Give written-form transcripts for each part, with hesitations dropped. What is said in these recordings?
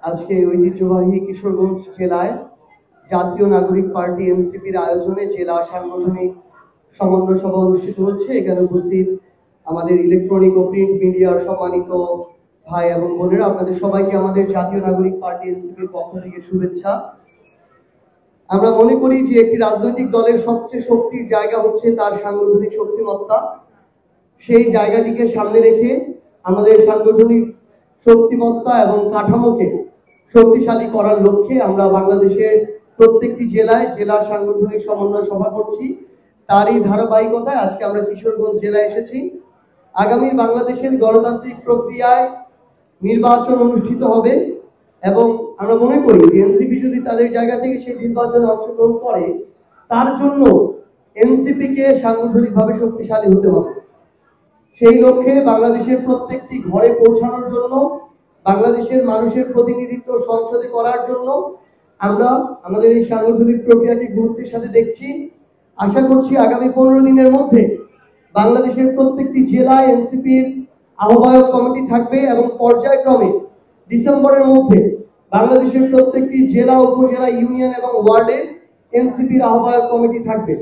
আজকে ঐতিহ্যবাহী কিশোরগঞ্জ জেলায় জাতীয় নাগরিক পার্টি এনসিপির আয়োজনে জেলা সাংগঠনিক সমন্বয় সভা অনুষ্ঠিত হচ্ছে। এখানে উপস্থিত আমাদের ইলেকট্রনিক ও প্রিন্ট মিডিয়ার সম্মানিত ভাই এবং বোনেরা, আপনাদের সবাইকে আমাদের জাতীয় নাগরিক পার্টি এনসিপির পক্ষ থেকে শুভেচ্ছা। আমরা মনে করি যে একটি রাজনৈতিক দলের সবচেয়ে শক্তির জায়গা হচ্ছে তার সাংগঠনিক শক্তিমত্তা। সেই জায়গাটিকে সামনে রেখে আমাদের সাংগঠনিক শক্তিমত্তা এবং কাঠামোকে শক্তিশালী করার লক্ষ্যে আমরা বাংলাদেশের প্রত্যেকটি জেলায় জেলা সাংগঠনিক সমন্বয় সভা করছি। তারই ধারাবাহিকতায় আজকে আমরা কিশোরগঞ্জ জেলায় এসেছি। আগামী বাংলাদেশের গণতান্ত্রিক প্রক্রিয়ায় নির্বাচন অনুষ্ঠিত হবে এবং আমরা মনে করি যে এনসিপি যদি তাদের জায়গা থেকে সেই নির্বাচনে অংশগ্রহণ করে, তার জন্য এনসিপিকে সাংগঠনিকভাবে শক্তিশালী হতে হবে। সেই লক্ষ্যে বাংলাদেশের প্রত্যেকটি ঘরে পৌঁছানোর জন্য, বাংলাদেশের মানুষের প্রতিনিধিত্ব সংসদে করার জন্য আমরা আমাদের এই সাংগঠনিক প্রক্রিয়াটি গুরুত্বের সাথে দেখছি। আশা করছি আগামী 15 দিনের মধ্যে বাংলাদেশের প্রত্যেকটি জেলায় এনসিপির আহ্বায়ক কমিটি থাকবে এবং পর্যায়ক্রমে ডিসেম্বরের মধ্যে বাংলাদেশের প্রত্যেকটি জেলা, উপজেলা, ইউনিয়ন এবং ওয়ার্ডে এনসিপির আহ্বায়ক কমিটি থাকবে।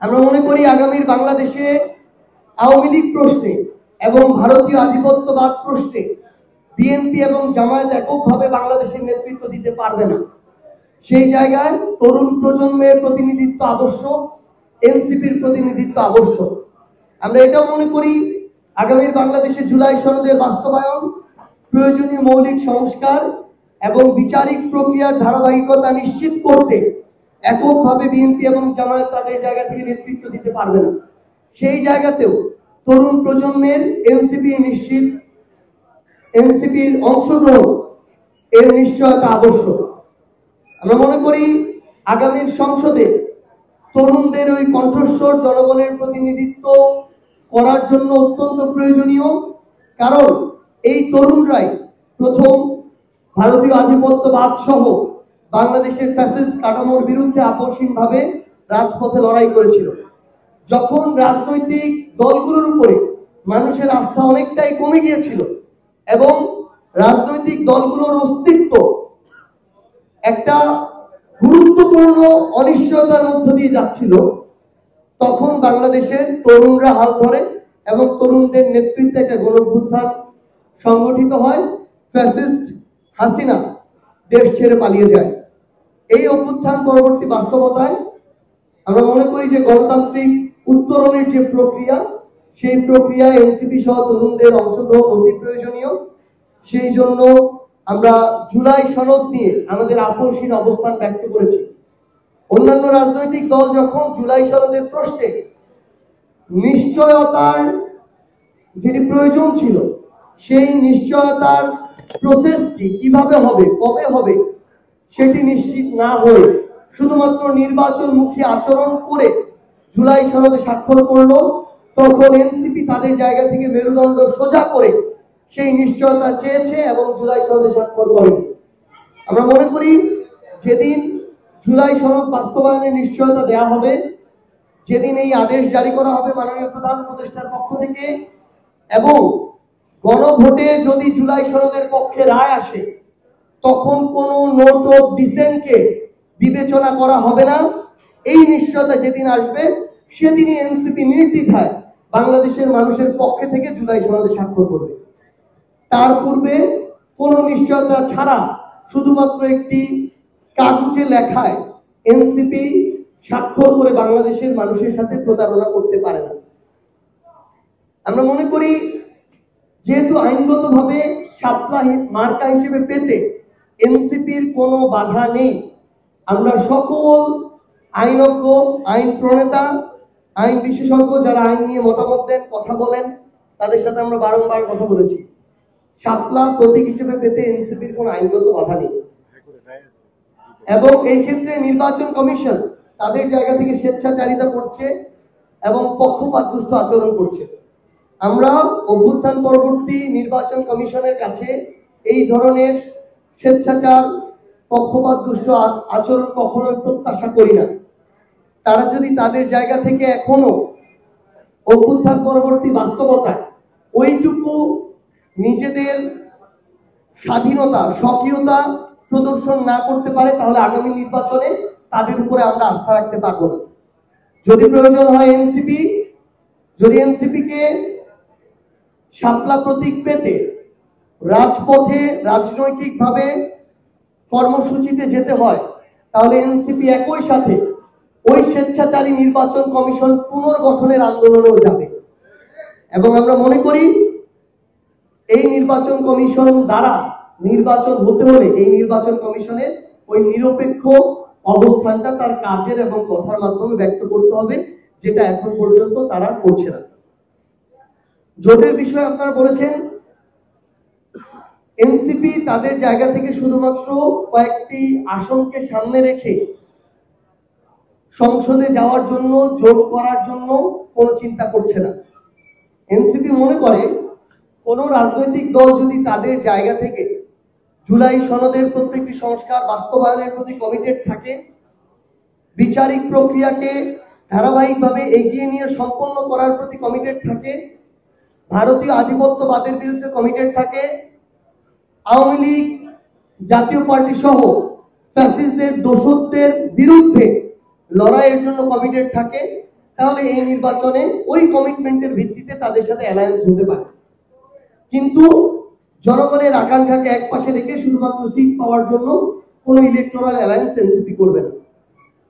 আমরা মনে করি আগামীর বাংলাদেশে আওয়ামী লীগ প্রশ্নে এবং ভারতীয় আধিপত্যবাদ প্রশ্নে বিএনপি এবং জামায়াত এককভাবে বাংলাদেশের নেতৃত্ব দিতে পারবে না। সেই জায়গায় তরুণ প্রজন্মের প্রতিনিধিত্ব আবশ্যক, এনসিপির প্রতিনিধিত্ব আবশ্যক। আমরা এটাও মনে করি আগামীর বাংলাদেশে জুলাই সনদের বাস্তবায়ন, প্রয়োজনীয় মৌলিক সংস্কার এবং বিচারিক প্রক্রিয়ার ধারাবাহিকতা নিশ্চিত করতে এককভাবে বিএনপি এবং জামায়াত তাদের জায়গা থেকে নেতৃত্ব দিতে পারবে না। সেই জায়গাতেও তরুণ প্রজন্মের এনসিপির অংশগ্রহণ এর নিশ্চয়তা আবশ্যক। আমরা মনে করি আগামীর সংসদে তরুণদের ওই কণ্ঠস্বর জনগণের প্রতিনিধিত্ব করার জন্য অত্যন্ত প্রয়োজনীয়, কারণ এই তরুণরাই প্রথম ভারতীয় আধিপত্যবাদ সহ বাংলাদেশের ফ্যাসিস্ট কাঠামোর বিরুদ্ধে আপসহীনভাবে রাজপথে লড়াই করেছিল। যখন রাজনৈতিক দলগুলোর উপরে মানুষের আস্থা অনেকটাই কমে গিয়েছিল এবং রাজনৈতিক দলগুলোর অস্তিত্ব একটা গুরুত্বপূর্ণ অনিশ্চয়তার মধ্য দিয়ে যাচ্ছিল, তখন বাংলাদেশের তরুণরা হাল ধরে এবং তরুণদের নেতৃত্বে একটা গণঅভ্যুত্থান সংগঠিত হয়। ফ্যাসিস্ট হাসিনা দেশ ছেড়ে পালিয়ে যায়। এই অভ্যুত্থান পরবর্তী বাস্তবতায় আমরা মনে করি যে গণতান্ত্রিক উত্তরণের যে প্রক্রিয়া, সেই প্রক্রিয়ায় এনসিপি সহ তরুণদের অংশগ্রহণ অতি প্রয়োজনীয়। সেই জন্য আমরা জুলাই সনদ নিয়ে আমাদের আপসহীন অবস্থান ব্যক্ত করেছি। অন্যান্য রাজনৈতিক দল যখন জুলাই সনদের প্রশ্নে নিশ্চয়তার যেটি প্রয়োজন ছিল, সেই নিশ্চয়তার প্রসেসটি কিভাবে হবে, কবে হবে, সেটি নিশ্চিত না হয়ে শুধুমাত্র নির্বাচনমুখী আচরণ করে জুলাই সনদে স্বাক্ষর করলো, তখন এনসিপি তাদের জায়গা থেকে মেরুদণ্ড সোজা করে সেই নিশ্চয়তা চেয়েছে এবং জুলাই সনদে স্বাক্ষর করে। আমরা মনে করি যেদিন জুলাই সনদ বাস্তবায়নের নিশ্চয়তা দেয়া হবে, যেদিন এই আদেশ জারি করা হবে মাননীয় প্রধান উপদেষ্টার পক্ষ থেকে এবং গণভোটে যদি জুলাই সনদের পক্ষে রায় আসে, তখন কোনো নোট অফ ডিসেন্টকে বিবেচনা করা হবে না। এই নিশ্চয়তা যেদিন আসবে, সেদিনই এনসিপি নির্দ্বিধায় বাংলাদেশের মানুষের পক্ষে থেকে জুলাই সনদে স্বাক্ষর করবে। তার পূর্বে কোনো নিশ্চয়তা ছাড়া শুধুমাত্র একটি কাগজে লেখায় এনসিপি স্বাক্ষর করে বাংলাদেশের মানুষের সাথে প্রতারণা করতে পারে না। আমরা মনে করি যেহেতু আইনগতভাবে শাপলা মার্কা হিসেবে পেতে এনসিপির কোনো বাধা নেই, আমরা সকল আইনজ্ঞ, আইন প্রণেতা, আইন বিশেষজ্ঞ যারা আইন নিয়ে মতামত দেন, কথা বলেন, তাদের সাথে আমরা বারংবার কথা বলেছি। শাপলা প্রতীক হিসেবে পেতে এনসিপির কোনো আইনগত বাধা নেই এবং এই ক্ষেত্রে নির্বাচন কমিশন তাদের জায়গা থেকে স্বেচ্ছাচারিতা করছে এবং পক্ষপাতদুষ্ট আচরণ করছে। আমরা অভ্যুত্থান পরবর্তী নির্বাচন কমিশনের কাছে এই ধরনের স্বেচ্ছাচার, পক্ষপাতদুষ্ট আচরণ কখনোই প্রত্যাশা করি না। তারা যদি তাদের জায়গা থেকে এখনো অভ্যুত্থান পরবর্তী বাস্তবতায় ওইটুকু নিজেদের স্বাধীনতা স্বকীয়তা প্রদর্শন না করতে পারে, তাহলে আগামী নির্বাচনে তাদের উপরে আমরা আস্থা রাখতে পারবো না। যদি প্রয়োজন হয় এনসিপিকে শাপলা প্রতীক পেতে রাজপথে রাজনৈতিকভাবে কর্মসূচিতে যেতে হয়, তাহলে এনসিপি একই সাথে ওই স্বেচ্ছাচারী নির্বাচন কমিশন পুনর্গঠনের আন্দোলনেও যাবে। এবং আমরা মনে করি এই নির্বাচন কমিশন দ্বারা নির্বাচন হতে হলে এই নির্বাচন কমিশনের ওই নিরপেক্ষ অবস্থানটা তার কাজের এবং কথার মাধ্যমে ব্যক্ত করতে হবে, যেটা এখন পর্যন্ত তারা করছে না। জোটের বিষয়ে আপনারা বলেছেন এনসিপি তাদের জায়গা থেকে শুধুমাত্র কয়েকটি আসনকে সামনে রেখে সংসদে যাওয়ার জন্য, জোট করার জন্য কোনো চিন্তা করছে না। এনসিপি মনে করে কোন রাজনৈতিক দল যদি তাদের জায়গা থেকে জুলাই সনদের প্রত্যেকটি সংস্কার বাস্তবায়নের প্রতি কমিটেড থাকে, বিচারিক প্রক্রিয়াকে ধারাবাহিকভাবে এগিয়ে নিয়ে সম্পন্ন করার প্রতি কমিটেড থাকে, ভারতীয় আধিপত্যবাদের বিরুদ্ধে কমিটেড থাকে, আওয়ামী লীগ জাতীয় পার্টি সহ ফ্যাসিস্টদের দোষকদের বিরুদ্ধে লড়াইয়ের জন্য কমিটেড থাকে, তাহলে এই নির্বাচনে ওই কমিটমেন্টের ভিত্তিতে তাদের সাথে অ্যালায়েন্স হতে পারে। কিন্তু জনগণের আকাঙ্ক্ষাকে একপাশে রেখে শুধুমাত্র সিট পাওয়ার জন্য কোন ইলেকটোরাল অ্যালায়েন্স এনসিপি করবে না।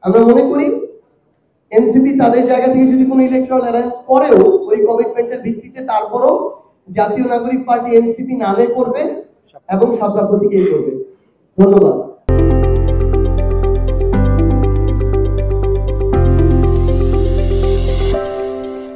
আমরা মনে করি এনসিপি তাদের জায়গা থেকে যদি কোনো ইলেকটোরাল অ্যালায়েন্স করেও ওই কমিটমেন্টের ভিত্তিতে তারপরও জাতীয় নাগরিক পার্টি এনসিপি নামে করবে এবং শাপলা প্রতীকেই করবে। ধন্যবাদ।